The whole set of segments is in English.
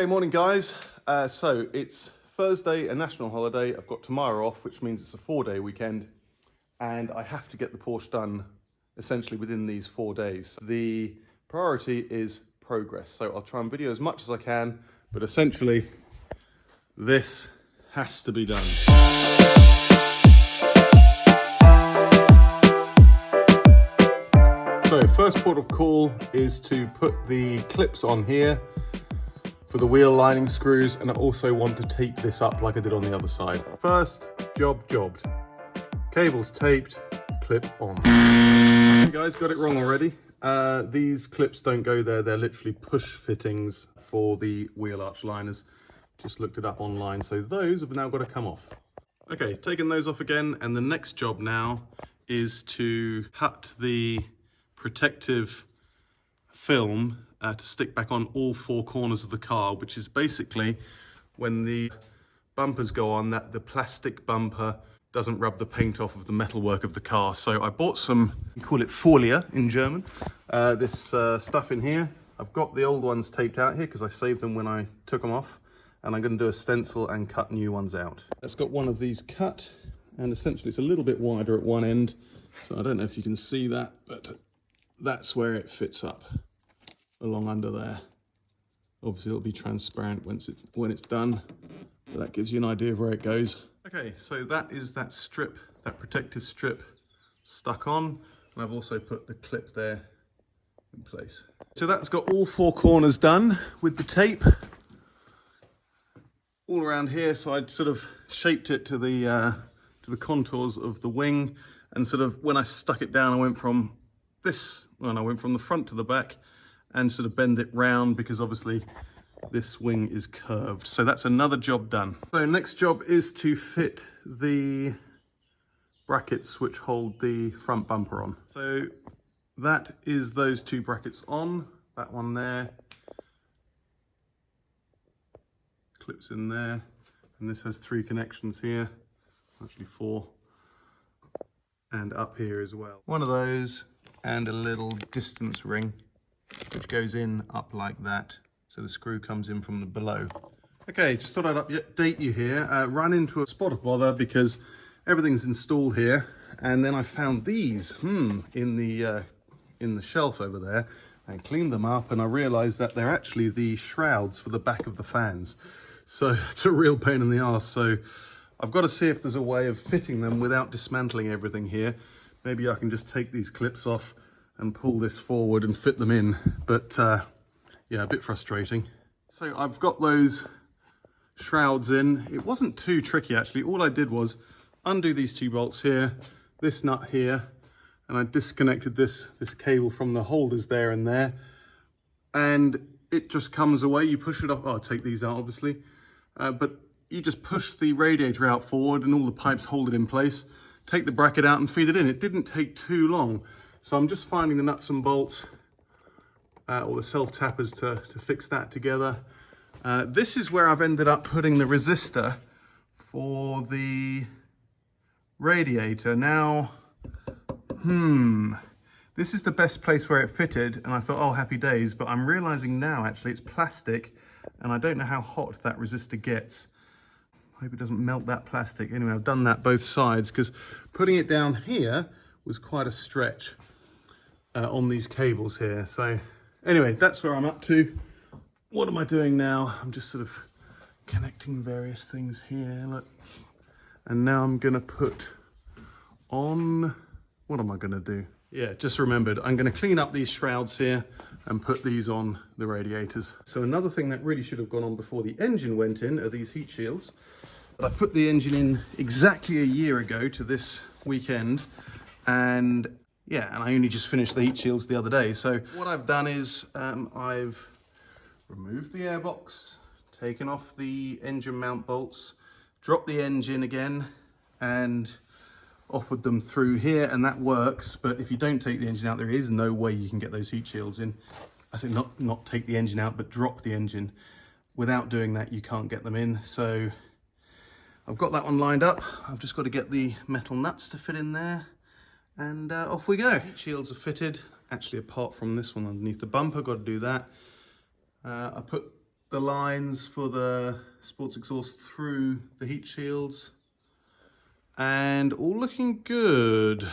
Okay, morning guys. So it's Thursday, a national holiday. I've got tomorrow off, which means it's a 4-day weekend, and I have to get the Porsche done essentially within these 4 days. The priority is progress. So I'll try and video as much as I can, but essentially this has to be done. So first port of call is to put the clips on here for the wheel lining screws, and I also want to tape this up like I did on the other side. First jobbed. Cables taped, clip on. Okay guys, got it wrong already. These clips don't go there, they're literally push fittings for the wheel arch liners. Just looked it up online, so those have now got to come off. Okay, taking those off again, and the next job now is to cut the protective film to stick back on all 4 corners of the car, which is basically when the bumpers go on, that the plastic bumper doesn't rub the paint off of the metalwork of the car. So I bought some, we call it Folie in German, this stuff in here. I've got the old ones taped out here because I saved them when I took them off, and I'm going to do a stencil and cut new ones out. It's got one of these cut, and essentially it's a little bit wider at one end, so I don't know if you can see that, but that's where it fits up along under there. Obviously it'll be transparent when it's done, but that gives you an idea of where it goes. Okay, so that is that strip, that protective strip stuck on, and I've also put the clip there in place. So that's got all 4 corners done with the tape all around here. So I'd sort of shaped it to the contours of the wing, and sort of when I stuck it down, I went from the front to the back and sort of bend it round, because obviously this wing is curved. So that's another job done. So next job is to fit the brackets which hold the front bumper on. So that is those 2 brackets on, that one there, clips in there, and this has 3 connections here, actually 4, and up here as well. One of those, and a little distance ring which goes in up like that, so the screw comes in from the below. Okay, just thought I'd update you here. Ran into a spot of bother because everything's installed here, and then I found these in the shelf over there, and cleaned them up, and I realized that they're actually the shrouds for the back of the fans. So it's a real pain in the arse. So I've got to see if there's a way of fitting them without dismantling everything here. Maybe I can just take these clips off and pull this forward and fit them in, but yeah, a bit frustrating. So I've got those shrouds in. It wasn't too tricky actually. All I did was undo these 2 bolts here, this nut here, and I disconnected this cable from the holders there and there, and it just comes away. You push it off. Oh, I'll take these out obviously, but you just push the radiator out forward and all the pipes hold it in place. Take the bracket out and feed it in. It didn't take too long. So I'm just finding the nuts and bolts or the self-tappers to fix that together. This is where I've ended up putting the resistor for the radiator. Now, this is the best place where it fitted, and I thought, oh, happy days, but I'm realizing now actually it's plastic, and I don't know how hot that resistor gets. I hope it doesn't melt that plastic. Anyway, I've done that both sides, because putting it down here was quite a stretch on these cables here. So anyway, that's where I'm up to. What am I doing now? I'm just sort of connecting various things here, look. And now I'm gonna put on, what am I gonna do? Yeah, just remembered, I'm gonna clean up these shrouds here and put these on the radiators. So another thing that really should have gone on before the engine went in are these heat shields. But I put the engine in exactly a year ago to this weekend, and yeah, and I only just finished the heat shields the other day. So what I've done is I've removed the airbox, taken off the engine mount bolts, dropped the engine again, and offered them through here, and that works. But if you don't take the engine out, there is no way you can get those heat shields in. I say not take the engine out, but drop the engine. Without doing that, you can't get them in. So I've got that one lined up. I've just got to get the metal nuts to fit in there, and off we go. Heat shields are fitted, actually apart from this one underneath the bumper, got to do that. I put the lines for the sports exhaust through the heat shields, and all looking good.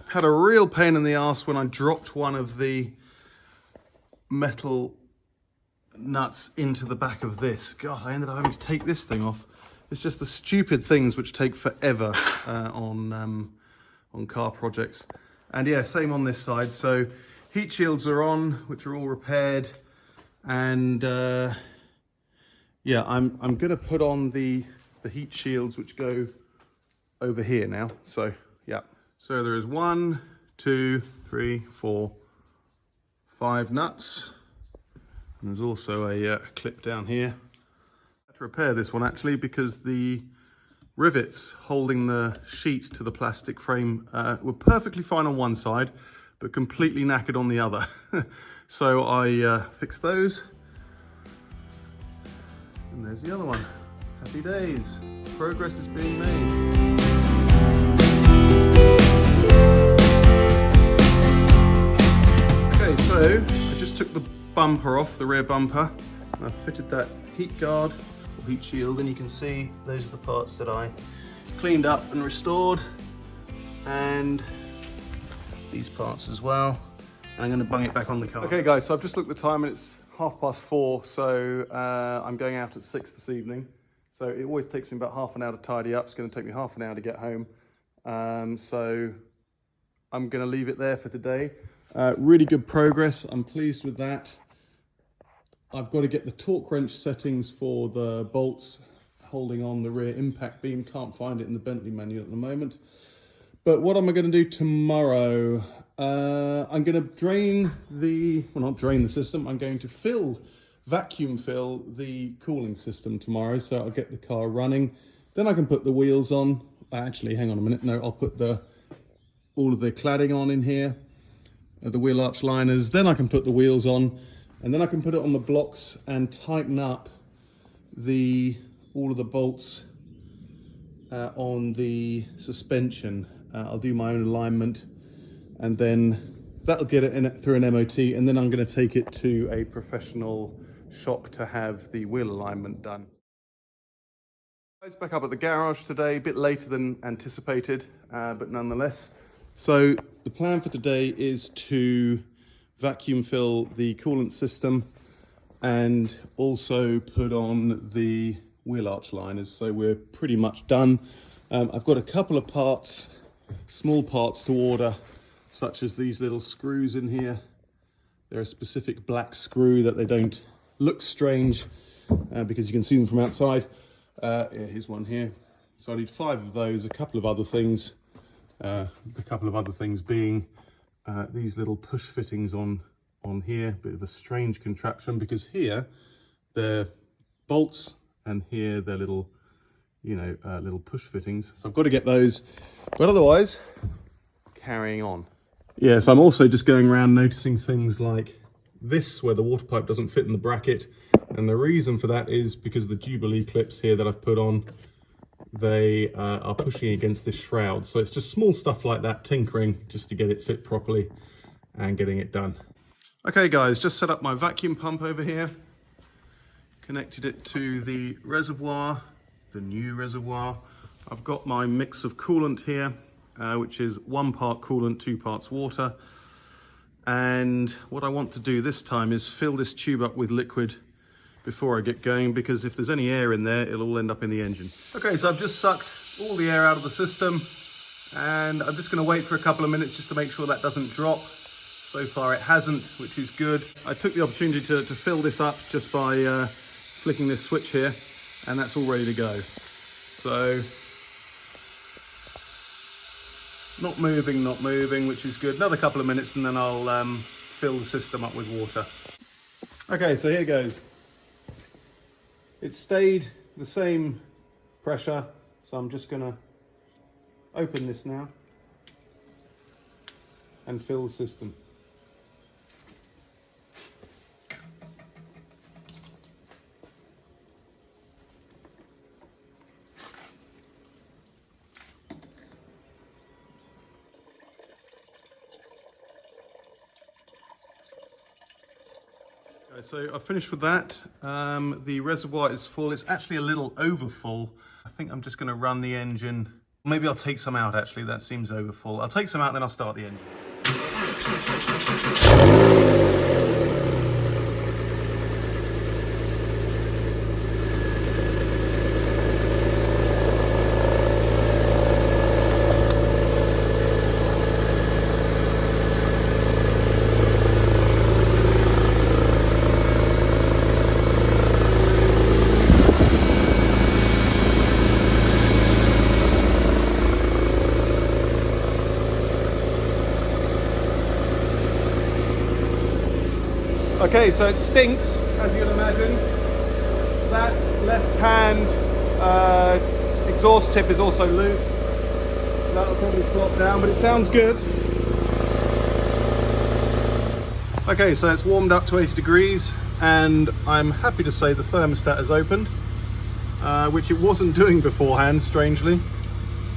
Had a real pain in the ass when I dropped one of the metal nuts into the back of this. God, I ended up having to take this thing off. It's just the stupid things which take forever on car projects. And yeah, same on this side. So heat shields are on, which are all repaired. And yeah, I'm gonna put on the heat shields which go over here now. So yeah, so there is 1, 2, 3, 4, 5 nuts. And there's also a clip down here. I had to repair this one actually because the rivets holding the sheet to the plastic frame were perfectly fine on one side, but completely knackered on the other. So I fixed those. And there's the other one. Happy days. Progress is being made. Okay, so I just took the bumper off, the rear bumper, and I fitted that heat guard or heat shield, and you can see those are the parts that I cleaned up and restored, and these parts as well. And I'm going to bung it back on the car. Okay guys, so I've just looked at the time and it's 4:30, so I'm going out at 6 this evening. So it always takes me about half an hour to tidy up. It's going to take me half an hour to get home. So I'm going to leave it there for today. Really good progress. I'm pleased with that. I've got to get the torque wrench settings for the bolts holding on the rear impact beam. Can't find it in the Bentley manual at the moment. But what am I going to do tomorrow? I'm going to drain the, well, not drain the system. I'm going to vacuum fill the cooling system tomorrow. So I'll get the car running. Then I can put the wheels on. Actually, hang on a minute. No, I'll put all of the cladding on in here, the wheel arch liners. Then I can put the wheels on. And then I can put it on the blocks and tighten up all of the bolts on the suspension. I'll do my own alignment, and then that'll get it through an MOT, and then I'm going to take it to a professional shop to have the wheel alignment done. Guys, back up at the garage today, a bit later than anticipated, but nonetheless. So the plan for today is to vacuum fill the coolant system and also put on the wheel arch liners. So we're pretty much done. I've got a couple of parts, small parts to order, such as these little screws in here. They're a specific black screw that they don't look strange because you can see them from outside. Yeah, here's one here. So I need 5 of those, a couple of other things. The couple of other things being these little push fittings on here. Bit of a strange contraption because here they're bolts and here they're little, little push fittings. So I've got to get those, but otherwise, carrying on. Yeah, so I'm also just going around noticing things like this, where the water pipe doesn't fit in the bracket. And the reason for that is because the Jubilee clips here that I've put on, they are pushing against this shroud. So it's just small stuff like that, tinkering, just to get it fit properly and getting it done. Okay guys, just set up my vacuum pump over here. Connected it to the reservoir, the new reservoir. I've got my mix of coolant here, which is 1 part coolant, 2 parts water. And what I want to do this time is fill this tube up with liquid before I get going, because if there's any air in there, it'll all end up in the engine. Okay, so I've just sucked all the air out of the system, and I'm just going to wait for a couple of minutes just to make sure that doesn't drop. So far it hasn't, which is good. I took the opportunity to fill this up just by flicking this switch here, and that's all ready to go. So, not moving, which is good. Another couple of minutes and then I'll fill the system up with water. Okay, so here goes. It stayed the same pressure, so I'm just gonna open this now and fill the system. Okay, so I finished with that. The reservoir is full. It's actually a little over full. I think I'm just going to run the engine. Maybe I'll take some out, actually. That seems over full. I'll take some out, then I'll start the engine. Okay, so it stinks, as you can imagine. That left-hand exhaust tip is also loose. So that'll probably flop down, but it sounds good. Okay, so it's warmed up to 80 degrees, and I'm happy to say the thermostat has opened, which it wasn't doing beforehand, strangely.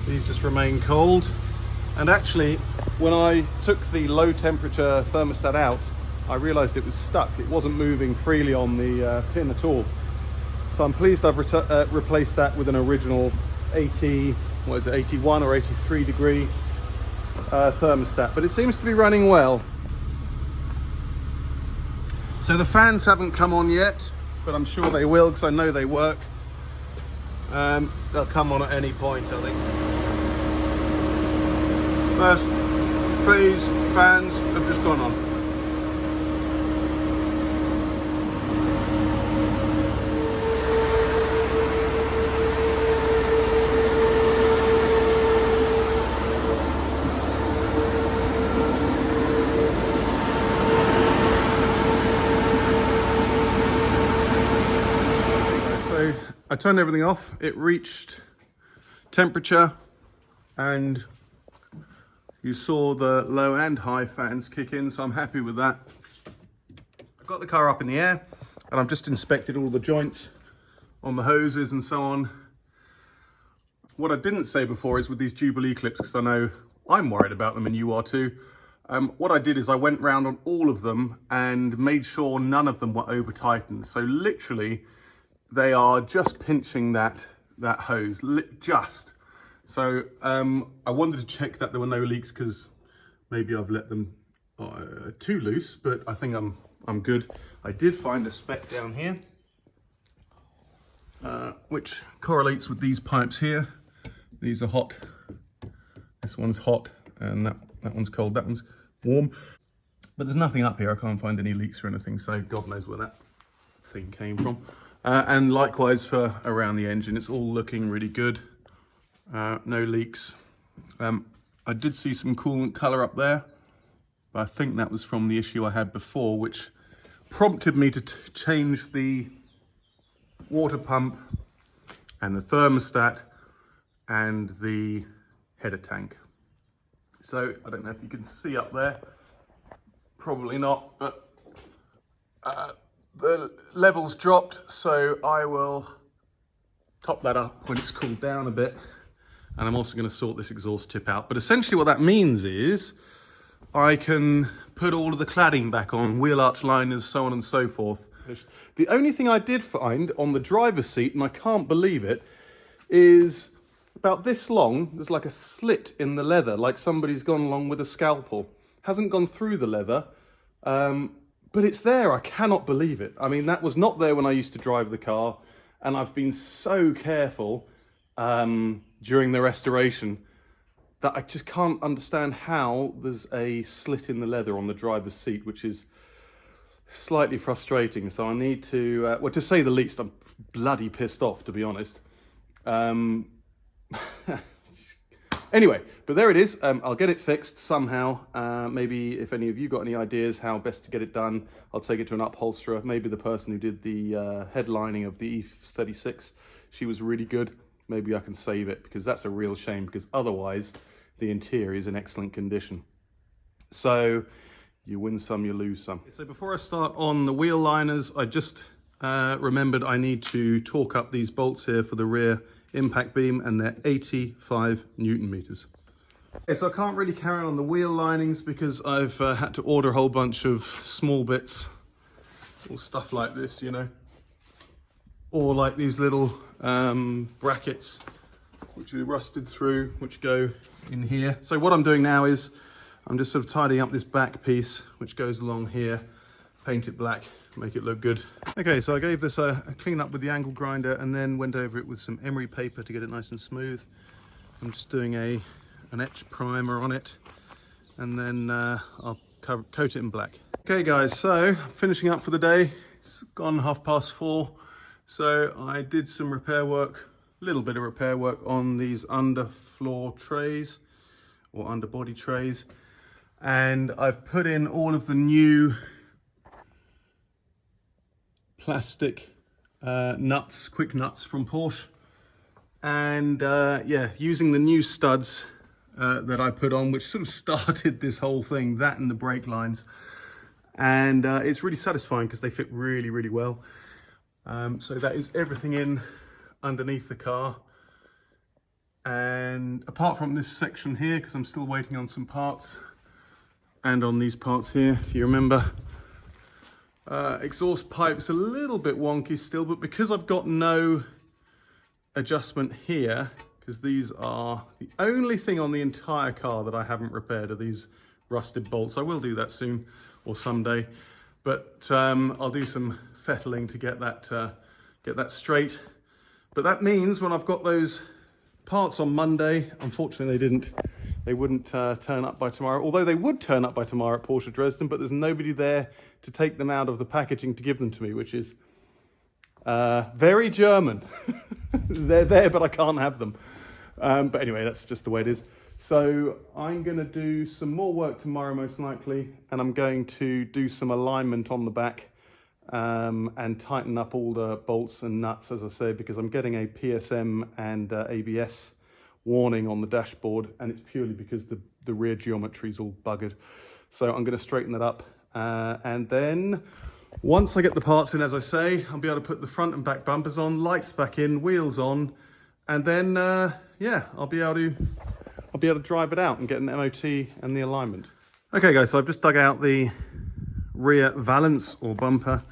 These just remain cold. And actually, when I took the low temperature thermostat out, I realized it was stuck. It wasn't moving freely on the pin at all. So I'm pleased I've replaced that with an original 81 or 83 degree thermostat, but it seems to be running well. So the fans haven't come on yet, but I'm sure they will because I know they work. They'll come on at any point, I think. First phase fans have just gone on. I turned everything off, it reached temperature, and you saw the low and high fans kick in, so I'm happy with that. I've got the car up in the air, and I've just inspected all the joints on the hoses and so on. What I didn't say before is with these Jubilee clips, because I know I'm worried about them and you are too, what I did is I went round on all of them and made sure none of them were over tightened. So literally, they are just pinching that hose, just. So I wanted to check that there were no leaks because maybe I've let them too loose, but I think I'm good. I did find a spec down here, which correlates with these pipes here. These are hot. This one's hot, and that one's cold. That one's warm. But there's nothing up here. I can't find any leaks or anything, so God knows where that thing came from. And likewise for around the engine, it's all looking really good. No leaks. I did see some coolant colour up there, but I think that was from the issue I had before, which prompted me to change the water pump and the thermostat and the header tank. So I don't know if you can see up there, probably not, but the level's dropped, so I will top that up when it's cooled down a bit. And I'm also going to sort this exhaust tip out. But essentially what that means is I can put all of the cladding back on, wheel arch liners, so on and so forth. The only thing I did find on the driver's seat, and I can't believe it, is about this long. There's like a slit in the leather, like somebody's gone along with a scalpel. Hasn't gone through the leather, but it's there. I cannot believe it. I mean, that was not there when I used to drive the car, and I've been so careful during the restoration that I just can't understand how there's a slit in the leather on the driver's seat, which is slightly frustrating. So I need to, well, to say the least, I'm bloody pissed off, to be honest. Anyway, but there it is. I'll get it fixed somehow. Maybe if any of you got any ideas how best to get it done, I'll take it to an upholsterer. Maybe the person who did the headlining of the E36, she was really good. Maybe I can save it, because that's a real shame, because otherwise the interior is in excellent condition. So you win some, you lose some. So before I start on the wheel liners, I just remembered I need to torque up these bolts here for the rear impact beam, and they're 85 Newton meters. Okay, so I can't really carry on the wheel linings because I've had to order a whole bunch of small bits All stuff like this, you know, or like these little brackets which are rusted through, which go in here. So what I'm doing now is I'm just sort of tidying up this back piece which goes along here, paint it black, make it look good. Okay, so I gave this a clean up with the angle grinder and then went over it with some emery paper to get it nice and smooth. I'm just doing an etch primer on it, and then I'll coat it in black. Okay guys, so finishing up for the day. It's gone 4:30. So I did some repair work, a little bit of repair work on these underfloor trays or underbody trays. And I've put in all of the new plastic nuts, quick nuts from Porsche. And yeah, using the new studs that I put on, which sort of started this whole thing, that and the brake lines. And it's really satisfying because they fit really, really well. So that is everything in underneath the car. And apart from this section here, because I'm still waiting on some parts, and on these parts here, if you remember, exhaust pipe's a little bit wonky still, but because I've got no adjustment here, because these are the only thing on the entire car that I haven't repaired are these rusted bolts. I will do that soon or someday, but I'll do some fettling to get that straight. But that means when I've got those parts on Monday, unfortunately they wouldn't turn up by tomorrow, although they would turn up by tomorrow at Porsche Dresden, but there's nobody there to take them out of the packaging to give them to me, which is very German. They're there, but I can't have them. But anyway, that's just the way it is. So I'm going to do some more work tomorrow, most likely, and I'm going to do some alignment on the back and tighten up all the bolts and nuts, as I say, because I'm getting a PSM and ABS warning on the dashboard, and it's purely because the rear geometry is all buggered. So I'm going to straighten that up, and then once I get the parts in, as I say, I'll be able to put the front and back bumpers on, lights back in, wheels on, and then yeah, I'll be able to drive it out and get an MOT and the alignment. Okay guys, so I've just dug out the rear valance or bumper,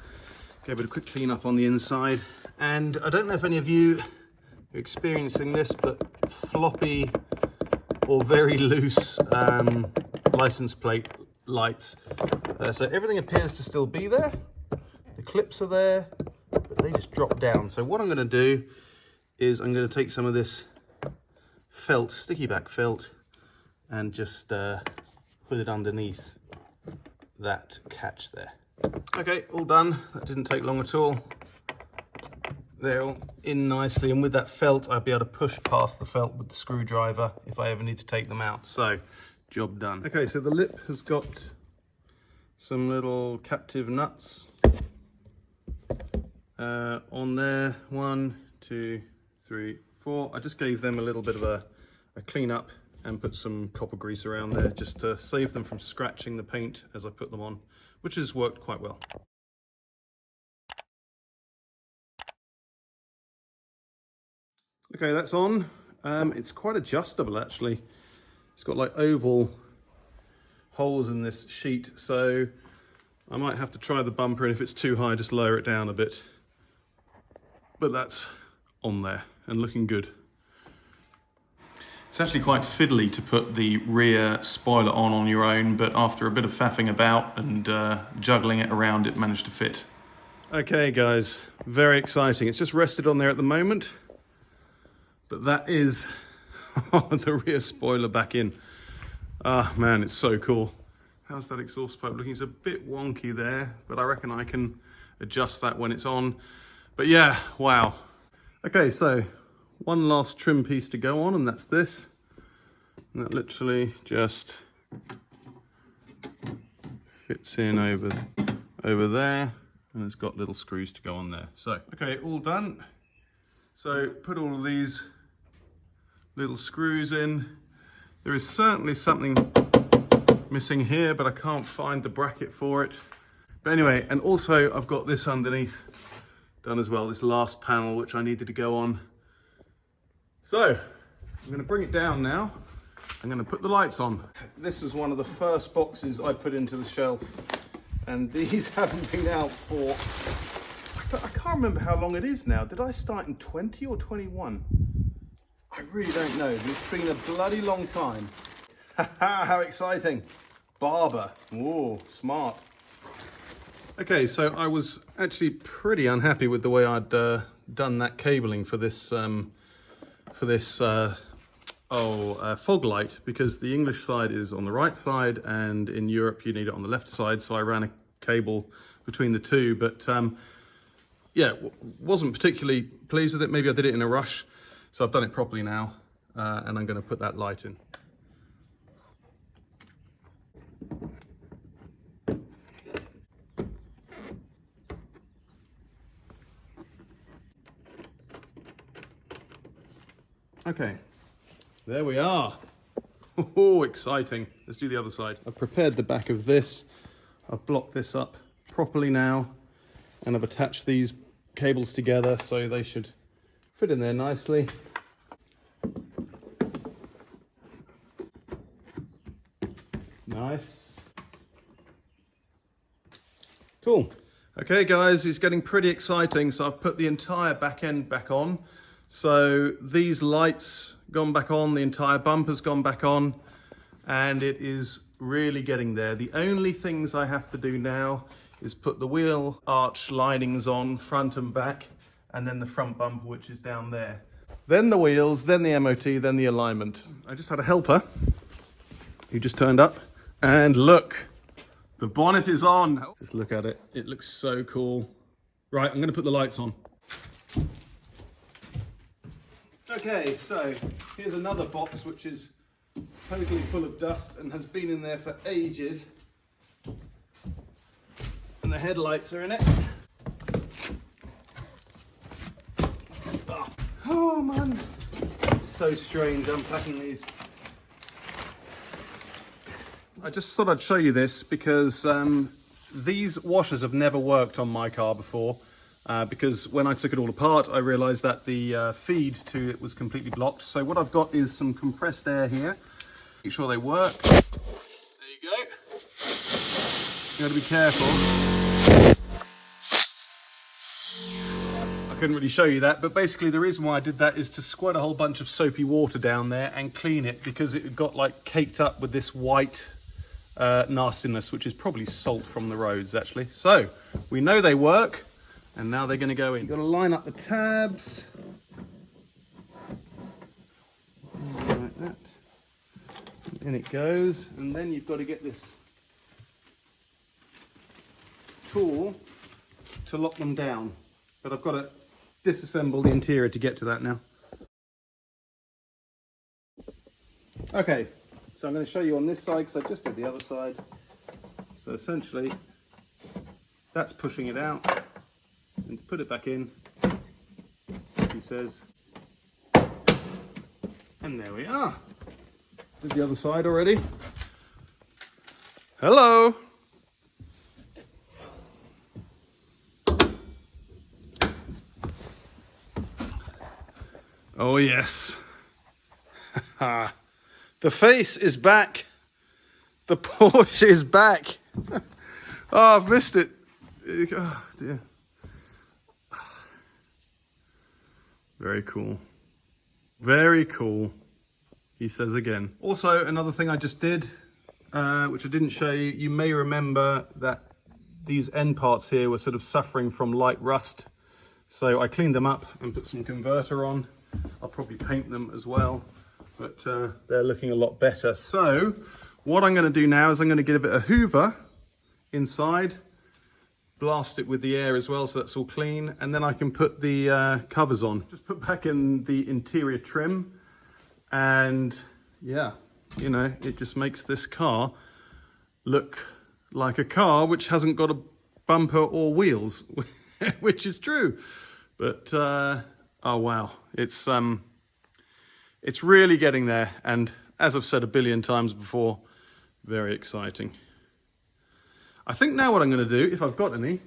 gave it a quick clean up on the inside, and I don't know if any of you are experiencing this, but floppy or very loose license plate lights. So everything appears to still be there. The clips are there, but they just drop down. So what I'm going to do is I'm going to take some of this felt, sticky back felt, and just put it underneath that catch there. Okay, all done. That didn't take long at all. They're all in nicely, and with that felt I'll be able to push past the felt with the screwdriver if I ever need to take them out. So job done. Okay, so the lip has got some little captive nuts on there. 1, 2, 3, 4. I just gave them a little bit of a clean up and put some copper grease around there just to save them from scratching the paint as I put them on, which has worked quite well. Okay, that's on. It's quite adjustable actually. It's got like oval holes in this sheet, so I might have to try the bumper, and if it's too high, just lower it down a bit. But that's on there and looking good. It's actually quite fiddly to put the rear spoiler on your own, but after a bit of faffing about and juggling it around, it managed to fit. Okay guys, very exciting. It's just rested on there at the moment, but that is the rear spoiler back in. Ah man, it's so cool. How's that exhaust pipe looking? It's a bit wonky there, but I reckon I can adjust that when it's on. But yeah, wow. Okay, so one last trim piece to go on, and that's this. And that literally just fits in over there, and it's got little screws to go on there. So, okay, all done. So put all of these little screws in. There is certainly something missing here, but I can't find the bracket for it. But anyway, and also I've got this underneath done as well, this last panel which I needed to go on. So I'm going to bring it down now. I'm going to put the lights on. This was one of the first boxes I put into the shelf, and these haven't been out for, I can't remember how long it is now. Did I start in 20 or 21? I really don't know. It's been a bloody long time. Haha, how exciting. Barber. Whoa, smart. Okay, so I was actually pretty unhappy with the way I'd done that cabling for this fog light, because the English side is on the right side and in Europe you need it on the left side. So I ran a cable between the two, but yeah, wasn't particularly pleased with it. Maybe I did it in a rush. So I've done it properly now, and I'm going to put that light in. Okay, there we are. Oh, exciting. Let's do the other side. I've prepared the back of this. I've blocked this up properly now, and I've attached these cables together so they should fit in there nicely. Nice. Cool. Okay guys, it's getting pretty exciting. So I've put the entire back end back on. So these lights gone back on, the entire bumper's gone back on, and it is really getting there. The only things I have to do now is put the wheel arch linings on, front and back, and then the front bumper, which is down there. Then the wheels, then the MOT, then the alignment. I just had a helper who just turned up, and look, the bonnet is on. Just look at it. It looks so cool. Right, I'm going to put the lights on. Okay, so here's another box which is totally full of dust and has been in there for ages. And the headlights are in it. Oh man, it's so strange unpacking these. I just thought I'd show you this because these washers have never worked on my car before. Because when I took it all apart, I realized that the feed to it was completely blocked. So what I've got is some compressed air here. Make sure they work. There you go. You gotta be careful. I couldn't really show you that, but basically the reason why I did that is to squirt a whole bunch of soapy water down there and clean it, because it got like caked up with this white nastiness, which is probably salt from the roads actually. So we know they work. And now they're going to go in. You've got to line up the tabs. Like that. In it goes. And then you've got to get this tool to lock them down. But I've got to disassemble the interior to get to that now. Okay, so I'm going to show you on this side because I just did the other side. So essentially, that's pushing it out. And to put it back in, he says, and there we are. Did the other side already. Hello. Oh yes. The face is back. The Porsche is back. Oh, I've missed it. Oh dear. Very cool. Very cool, he says again. Also, another thing I just did, which I didn't show you, you may remember that these end parts here were sort of suffering from light rust. So I cleaned them up and put some converter on. I'll probably paint them as well, but they're looking a lot better. So what I'm going to do now is I'm going to give it a hoover inside, blast it with the air as well, so that's all clean, and then I can put the covers on. Just put back in the interior trim, and yeah, you know, it just makes this car look like a car which hasn't got a bumper or wheels, which is true. But oh wow, it's really getting there, and as I've said a billion times before, very exciting. I think now what I'm going to do, if I've got any,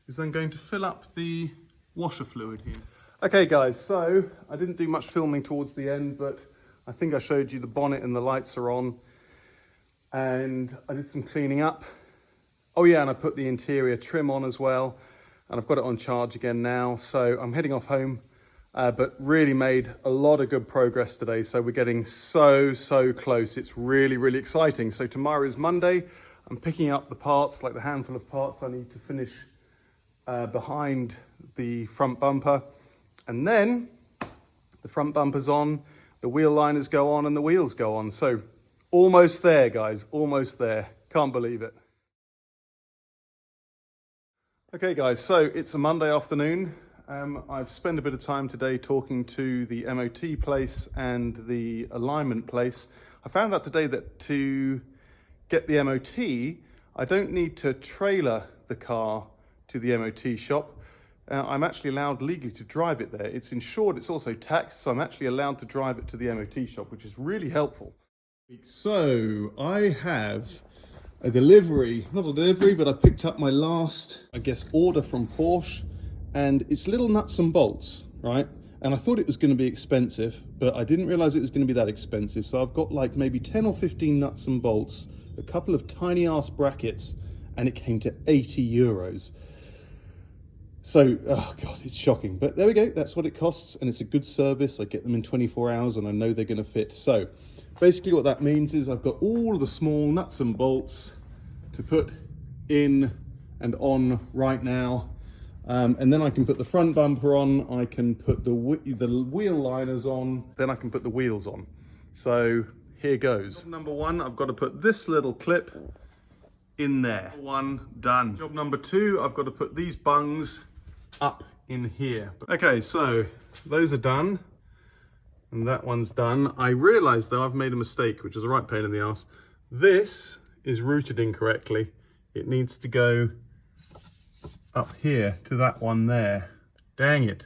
is I'm going to fill up the washer fluid here. Okay guys, so I didn't do much filming towards the end, but I think I showed you the bonnet and the lights are on, and I did some cleaning up. Oh yeah, and I put the interior trim on as well, and I've got it on charge again now. So I'm heading off home, but really made a lot of good progress today. So we're getting so close. It's really exciting. So tomorrow is Monday. I'm picking up the parts, like the handful of parts I need to finish behind the front bumper, and then the front bumper's on, the wheel liners go on, and the wheels go on. So almost there, guys, almost there. Can't believe it. Okay, guys, so it's a Monday afternoon. I've spent a bit of time today talking to the MOT place and the alignment place. I found out today that to get the MOT, I don't need to trailer the car to the MOT shop. I'm actually allowed legally to drive it there. It's insured, it's also taxed, so I'm actually allowed to drive it to the MOT shop, which is really helpful. So I have a delivery, not a delivery, but I picked up my last, I guess, order from Porsche, and it's little nuts and bolts, right? And I thought it was going to be expensive, but I didn't realize it was going to be that expensive. So I've got like maybe 10 or 15 nuts and bolts, a couple of tiny ass brackets, and it came to 80 euros. So, oh God, it's shocking. But there we go, that's what it costs, and it's a good service. I get them in 24 hours and I know they're gonna fit. So basically what that means is I've got all of the small nuts and bolts to put in and on right now. And then I can put the front bumper on, I can put the wheel liners on, then I can put the wheels on. So here goes. Job number one, I've got to put this little clip in there. One, done. Job number two, I've got to put these bungs up in here. Okay, so those are done, and that one's done. I realized though I've made a mistake, which is a right pain in the ass. This is routed incorrectly. It needs to go up here to that one there. Dang it.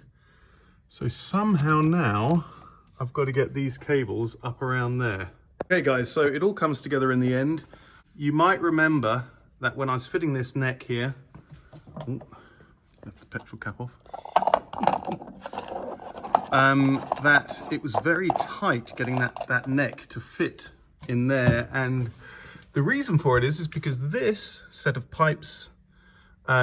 So somehow now I've got to get these cables up around there. Okay guys, so it all comes together in the end. You might remember that when I was fitting this neck here, left the petrol cap off, that it was very tight getting that neck to fit in there. And the reason for it is because this set of pipes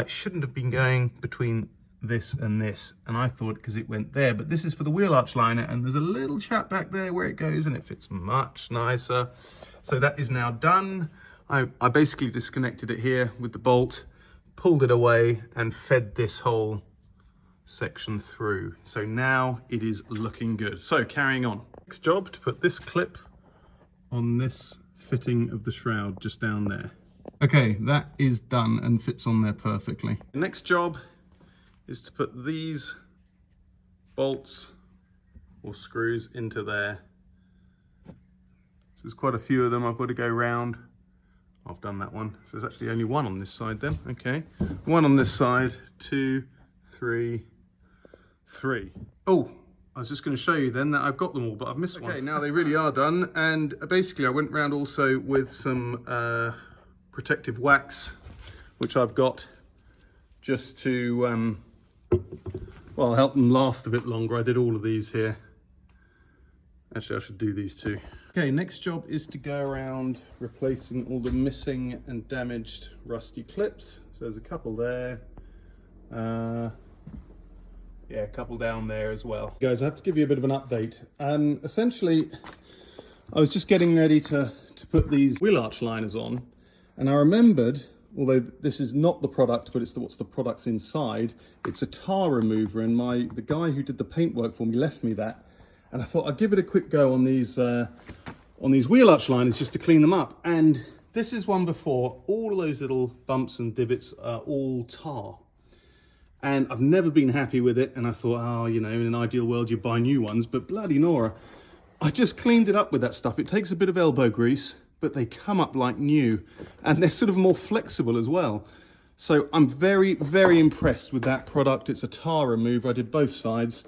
shouldn't have been going between this and this, and I thought because it went there, but this is for the wheel arch liner, and there's a little chat back there where it goes and it fits much nicer. So that is now done. I basically disconnected it here with the bolt, pulled it away, and fed this whole section through. So now it is looking good. So carrying on. Next job, to put this clip on this fitting of the shroud just down there. Okay, that is done and fits on there perfectly. The next job is to put these bolts or screws into there. So there's quite a few of them I've got to go round. I've done that one. So there's actually only one on this side then. Okay, one on this side, 2, 3, 3. Oh, I was just going to show you then that I've got them all, but I've missed one. Okay, now they really are done. And basically I went round also with some protective wax, which I've got just to well, help them last a bit longer. I did all of these here. Actually, I should do these too. Okay, next job is to go around replacing all the missing and damaged rusty clips. So there's a couple there. Yeah, a couple down there as well. Guys, I have to give you a bit of an update. Essentially, I was just getting ready to put these wheel arch liners on, and I remembered, although this is not the product, but it's what's the product's inside, it's a tar remover, and the guy who did the paintwork for me left me that, and I thought I'd give it a quick go on these wheel arch liners just to clean them up. And this is one before. All those little bumps and divots are all tar, and I've never been happy with it. And I thought, oh, you know, in an ideal world you buy new ones, but bloody Nora, I just cleaned it up with that stuff. It takes a bit of elbow grease, but they come up like new, and they're sort of more flexible as well. So I'm very impressed with that product. It's a tar remover. I did both sides,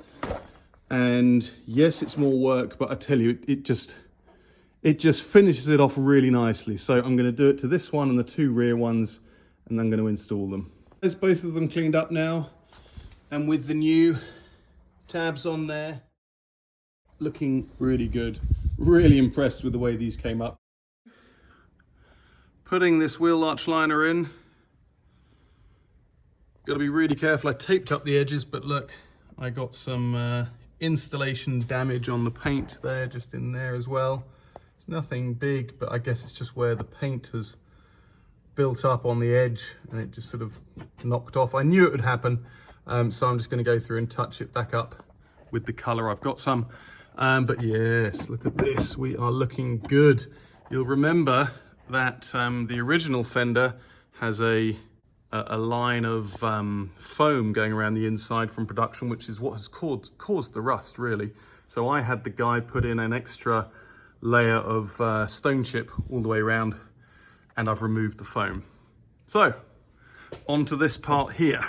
and yes, it's more work, but I tell you, it just finishes it off really nicely. So I'm going to do it to this one and the two rear ones, and I'm going to install them. There's both of them cleaned up now, and with the new tabs on there, looking really good. Really impressed with the way these came up. Putting this wheel arch liner in, Got to be really careful. I taped up the edges, but look, I got some installation damage on the paint there, just in there as well. It's nothing big, but I guess it's just where the paint has built up on the edge and it just sort of knocked off. I knew it would happen, so I'm just going to go through and touch it back up with the color. I've got some, but yes, look at this. We are looking good. You'll remember that the original fender has a line of foam going around the inside from production, which is what has caused the rust, really. So I had the guy put in an extra layer of stone chip all the way around, and I've removed the foam. So onto this part here.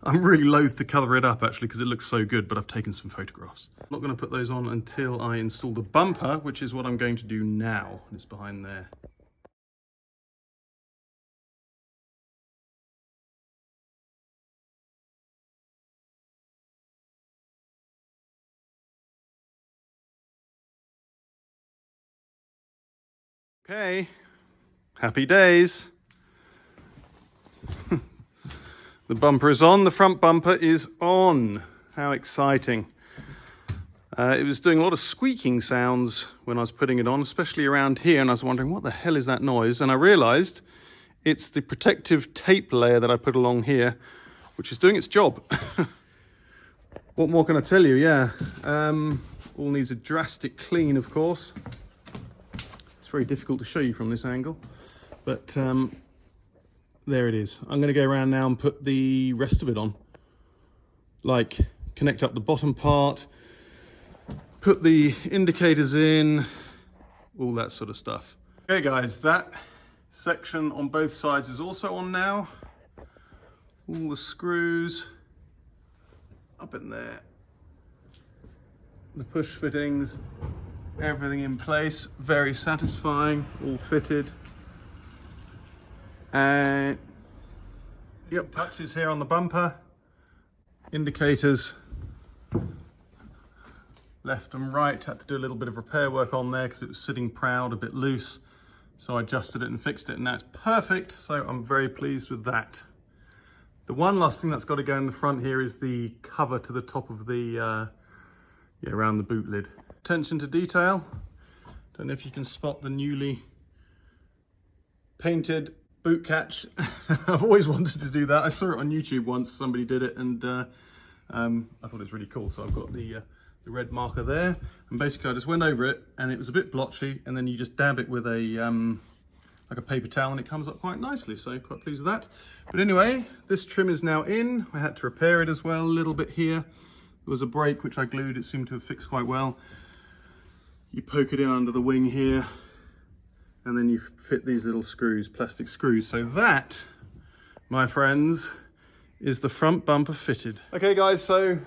I'm really loath to colour it up actually because it looks so good, but I've taken some photographs. I'm not going to put those on until I install the bumper, which is what I'm going to do now. It's behind there. Okay, happy days. The bumper is on, the front bumper is on. How exciting. It was doing a lot of squeaking sounds when I was putting it on, especially around here, and I was wondering, what the hell is that noise? And I realized it's the protective tape layer that I put along here, which is doing its job. What more can I tell you? Yeah, all needs a drastic clean, of course. It's very difficult to show you from this angle, but there it is. I'm going to go around now and put the rest of it on. Like, connect up the bottom part, put the indicators in, all that sort of stuff. Okay guys, that section on both sides is also on now. All the screws up in there. The push fittings, everything in place, very satisfying, all fitted. And yep, touches here on the bumper, indicators left and right. Had to do a little bit of repair work on there because it was sitting proud, a bit loose, so I adjusted it and fixed it, and now it's perfect. So I'm very pleased with that. The one last thing that's got to go in the front here is the cover to the top of the around the boot lid. Attention to detail. Don't know if you can spot the newly painted boot catch. I've always wanted to do that. I saw it on YouTube once, somebody did it, and I thought it was really cool. So I've got the red marker there, and basically I just went over it and it was a bit blotchy, and then you just dab it with a like a paper towel and it comes up quite nicely, so quite pleased with that. But anyway, this trim is now in. I had to repair it as well a little bit here. There was a break which I glued, it seemed to have fixed quite well. You poke it in under the wing here, and then you fit these little screws, plastic screws. So that, my friends, is the front bumper fitted. Okay guys, so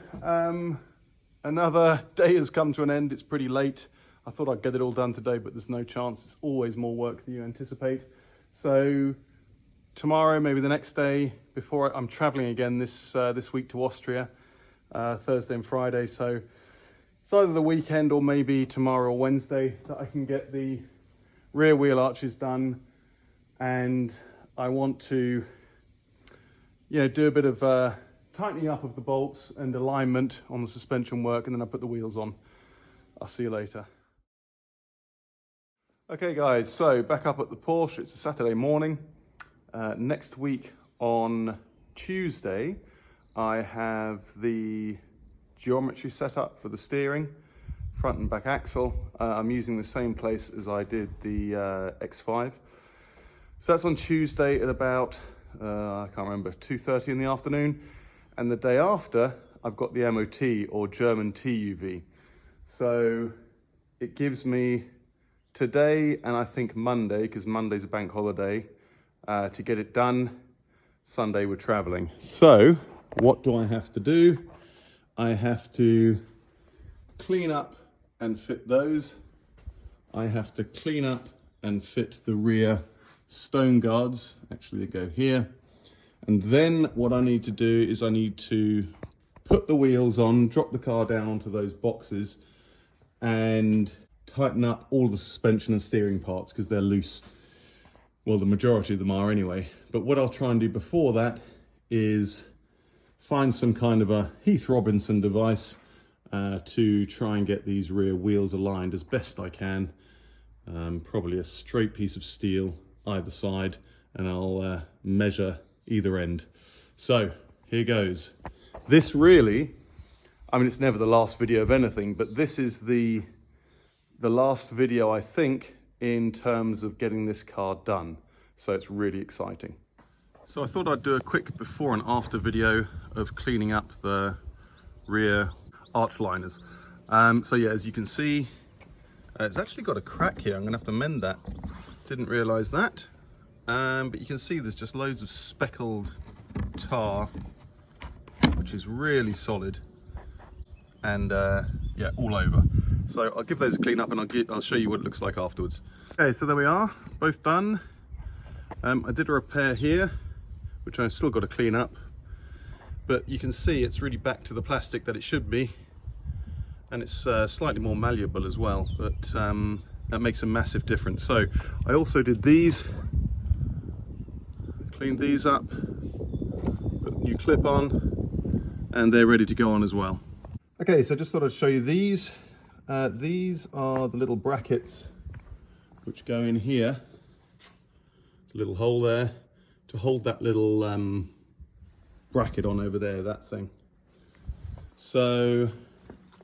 another day has come to an end. It's pretty late. I thought I'd get it all done today, but there's no chance. It's always more work than you anticipate. So tomorrow, maybe the next day, before I'm traveling again this week to Austria, Thursday and Friday. So it's either the weekend or maybe tomorrow or Wednesday that I can get the rear wheel arches done. And I want to, do a bit of tightening up of the bolts and alignment on the suspension work, and then I'll put the wheels on. I'll see you later. Okay guys, so back up at the Porsche. It's a Saturday morning. Next week on Tuesday, I have the geometry set up for the steering, front and back axle. I'm using the same place as I did the X5. So that's on Tuesday at about, I can't remember, 2:30 in the afternoon. And the day after, I've got the MOT, or German TUV. So it gives me today and I think Monday, because Monday's a bank holiday, to get it done. Sunday we're traveling. So what do I have to do? I have to clean up and fit those. I have to clean up and fit the rear stone guards. Actually, they go here. And then what I need to do is I need to put the wheels on, drop the car down onto those boxes, and tighten up all the suspension and steering parts because they're loose. Well, the majority of them are anyway. But what I'll try and do before that is find some kind of a Heath Robinson device to try and get these rear wheels aligned as best I can. Probably a straight piece of steel either side, and I'll measure either end. So here goes. This really, I mean, it's never the last video of anything, but this is the last video, I think, in terms of getting this car done. So it's really exciting. So I thought I'd do a quick before and after video of cleaning up the rear arch liners. So yeah, as you can see, it's actually got a crack here. I'm gonna have to mend that. Didn't realize that. But you can see there's just loads of speckled tar, which is really solid, and yeah, all over. So I'll give those a clean up, and I'll show you what it looks like afterwards. Okay, so there we are, both done. I did a repair here, which I've still got to clean up, but you can see it's really back to the plastic that it should be, and it's slightly more malleable as well, but that makes a massive difference. So I also did these, cleaned these up, put a new clip on, and they're ready to go on as well. Okay, so I just thought I'd show you these. These are the little brackets which go in here. A little hole there to hold that little bracket on over there, that thing. So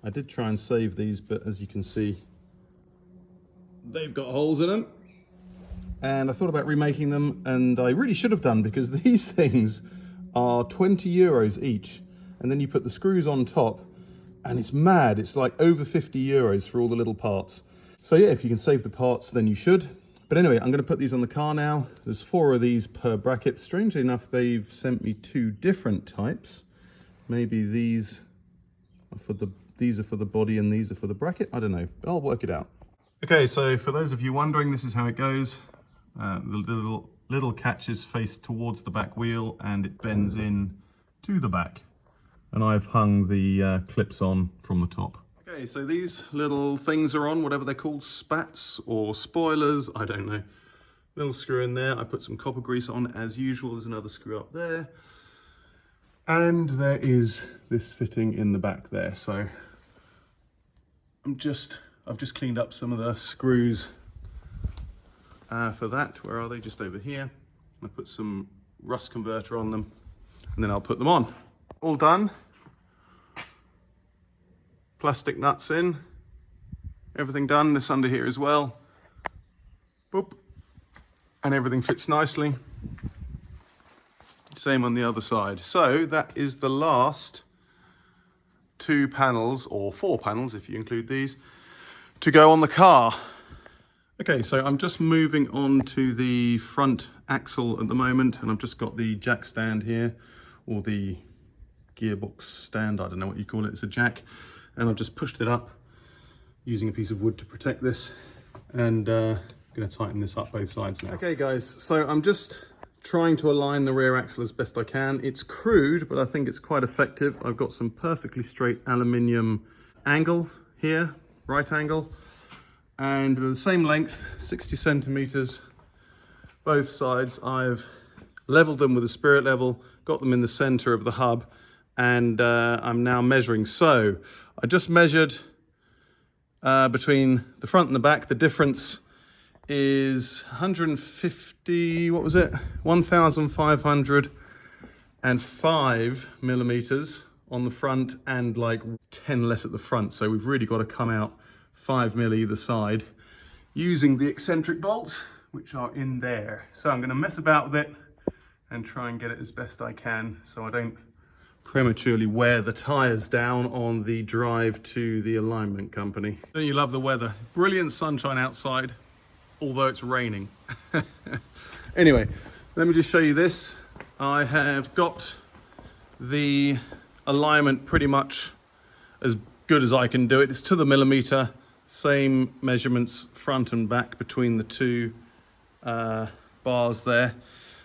I did try and save these, but as you can see, they've got holes in them. And I thought about remaking them, and I really should have done, because these things are 20 euros each. And then you put the screws on top, and it's mad. It's like over 50 euros for all the little parts. So yeah, if you can save the parts, then you should. But anyway, I'm going to put these on the car now. There's 4 of these per bracket. Strangely enough, they've sent me 2 different types. Maybe these are for the body and these are for the bracket. I don't know, but I'll work it out. Okay, so for those of you wondering, this is how it goes. The little catches face towards the back wheel, and it bends in to the back. And I've hung the clips on from the top. Okay, so these little things are on, whatever they're called, spats or spoilers, I don't know. Little screw in there. I put some copper grease on as usual. There's another screw up there. And there is this fitting in the back there. So I've just cleaned up some of the screws for that. Where are they? Just over here. I put some rust converter on them, and then I'll put them on. All done. Plastic nuts in, everything done. This under here as well. Boop. And everything fits nicely. Same on the other side. So that is the last 2 panels, or 4 panels if you include these, to go on the car. Okay, so I'm just moving on to the front axle at the moment, and I've just got the jack stand here, or the gearbox stand, I don't know what you call it, it's a jack. And I've just pushed it up using a piece of wood to protect this, and going to tighten this up both sides now. Okay guys, so I'm just trying to align the rear axle as best I can. It's crude, but I think it's quite effective. I've got some perfectly straight aluminium angle here, right angle, and the same length, 60 centimeters, both sides. I've leveled them with a spirit level, got them in the center of the hub, and I'm now measuring. So I just measured between the front and the back. The difference is 150, what was it? 1,505 millimeters on the front, and like 10 less at the front. So we've really got to come out 5 mil either side using the eccentric bolts, which are in there. So I'm going to mess about with it and try and get it as best I can, so I don't prematurely wear the tires down on the drive to the alignment company. Don't you love the weather? Brilliant sunshine outside, although it's raining. Anyway, let me just show you this. I have got the alignment pretty much as good as I can do it. It's to the millimeter, same measurements front and back between the 2 bars there.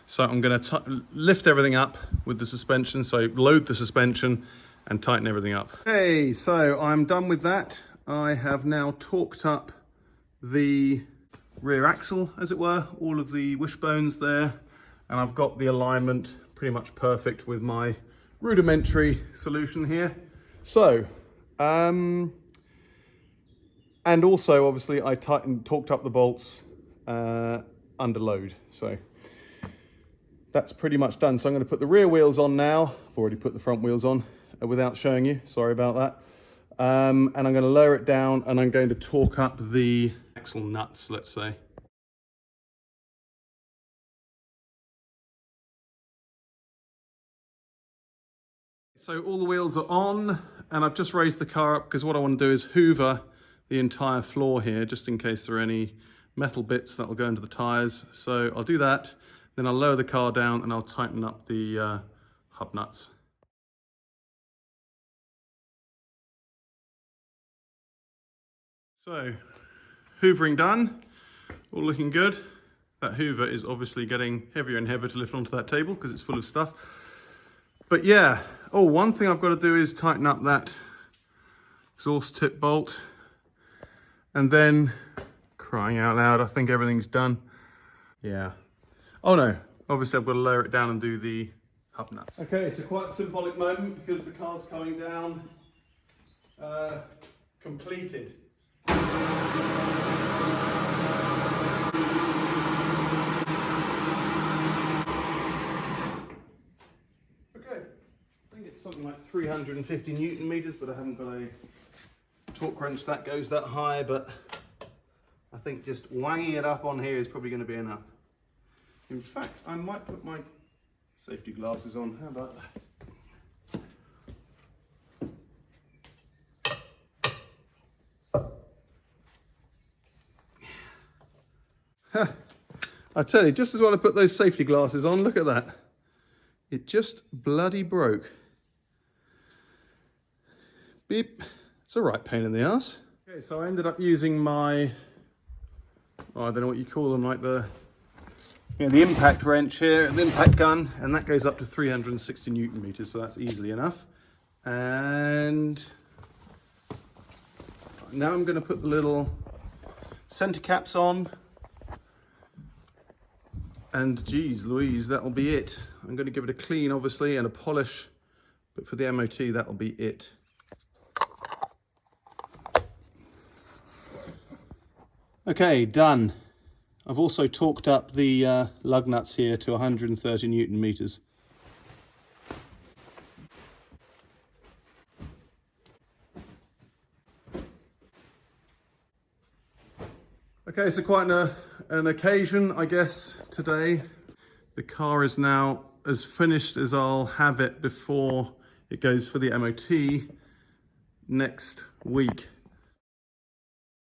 So I'm going to lift everything up with the suspension, so load the suspension and tighten everything up. Okay, so I'm done with that. I have now torqued up the rear axle, as it were, all of the wishbones there, and I've got the alignment pretty much perfect with my rudimentary solution here. So, and also obviously I torqued up the bolts under load. So that's pretty much done. So I'm going to put the rear wheels on now. I've already put the front wheels on without showing you. Sorry about that. And I'm going to lower it down and I'm going to torque up the axle nuts, let's say. So all the wheels are on and I've just raised the car up because what I want to do is hoover the entire floor here just in case there are any metal bits that will go into the tires. So I'll do that, then I'll lower the car down and I'll tighten up the hub nuts. So hoovering done, all looking good. That hoover is obviously getting heavier and heavier to lift onto that table because it's full of stuff. But yeah, oh, one thing I've got to do is tighten up that exhaust tip bolt. And then, crying out loud, I think everything's done. Yeah. Oh no, obviously I've got to lower it down and do the hub nuts. Okay, so quite a symbolic moment because the car's coming down. Completed. Something like 350 Newton meters, but I haven't got a torque wrench that goes that high, but I think just wanging it up on here is probably going to be enough. In fact, I might put my safety glasses on. How about that? I tell you, just as well I put those safety glasses on, look at that. It just bloody broke. Beep. It's a right pain in the ass. Okay, so I ended up using my, oh, I don't know what you call them, like the impact wrench here, the impact gun, and that goes up to 360 Newton meters, so that's easily enough. And now I'm going to put the little center caps on, and geez Louise, that'll be it. I'm going to give it a clean, obviously, and a polish, but for the MOT, that'll be it. Okay, done. I've also torqued up the lug nuts here to 130 Newton meters. Okay, so quite an occasion, I guess, today. The car is now as finished as I'll have it before it goes for the MOT next week.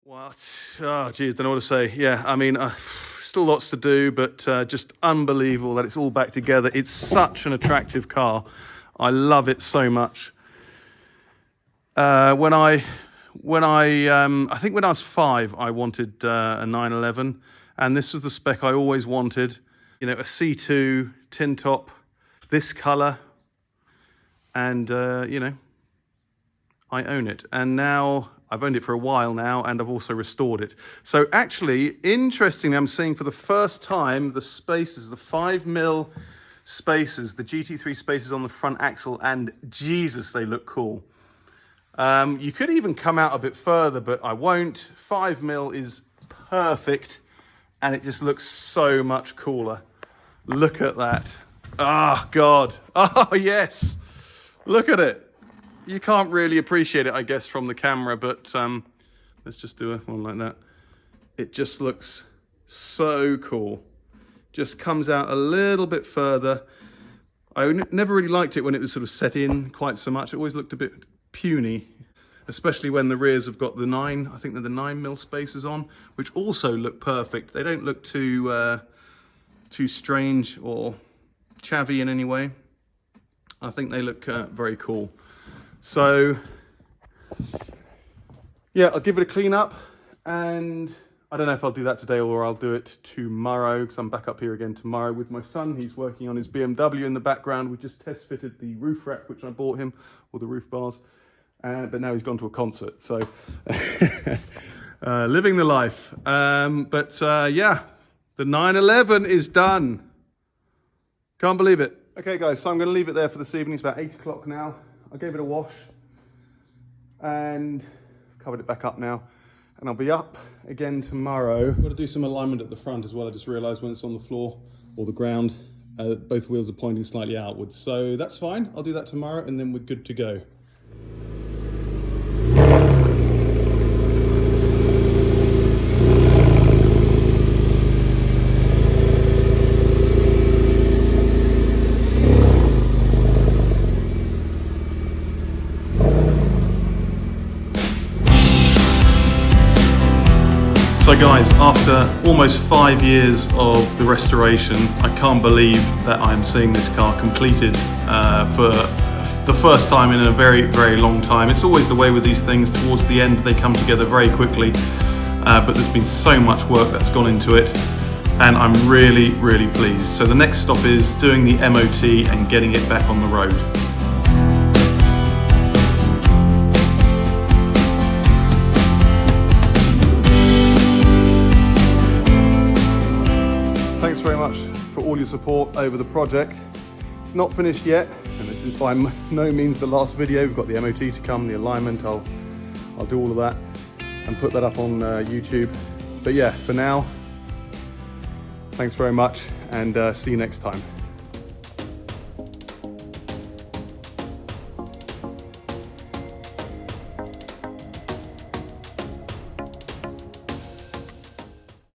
What? Oh, geez, don't know what to say. Yeah, I mean, still lots to do, but just unbelievable that it's all back together. It's such an attractive car. I love it so much. I think when I was 5, I wanted a 911, and this was the spec I always wanted. You know, a C2 tin top, this color, and you know, I own it. And now I've owned it for a while now, and I've also restored it. So actually, interestingly, I'm seeing for the first time the spaces, the 5mm spacers, the GT3 spacers on the front axle, and Jesus, they look cool. You could even come out a bit further, but I won't. 5mm is perfect, and it just looks so much cooler. Look at that. Oh, God. Oh, yes. Look at it. You can't really appreciate it, I guess, from the camera, but let's just do one like that. It just looks so cool. Just comes out a little bit further. I never really liked it when it was sort of set in quite so much. It always looked a bit puny, especially when the rears have got the 9, I think they're the 9mm spacers on, which also look perfect. They don't look too strange or chavvy in any way. I think they look very cool. So yeah, I'll give it a clean up, and I don't know if I'll do that today or I'll do it tomorrow, because I'm back up here again tomorrow with my son. He's working on his BMW in the background. We just test fitted the roof rack, which I bought him, or the roof bars, but now he's gone to a concert, so living the life. Yeah, the 911 is done. Can't believe it. Okay guys, so I'm going to leave it there for this evening. It's about 8 o'clock now. I gave it a wash and covered it back up now. And I'll be up again tomorrow. I've got to do some alignment at the front as well. I just realised when it's on the floor or the ground, both wheels are pointing slightly outwards. So that's fine. I'll do that tomorrow and then we're good to go. So guys, after almost 5 years of the restoration, I can't believe that I'm seeing this car completed for the first time in a very, very long time. It's always the way with these things. Towards the end, they come together very quickly, but there's been so much work that's gone into it, and I'm really, really pleased. So the next stop is doing the MOT and getting it back on the road. Thanks very much for all your support over the project. It's not finished yet, and this is by no means the last video. We've got the MOT to come, the alignment. I'll do all of that and put that up on YouTube. But yeah, for now, thanks very much, and see you next time.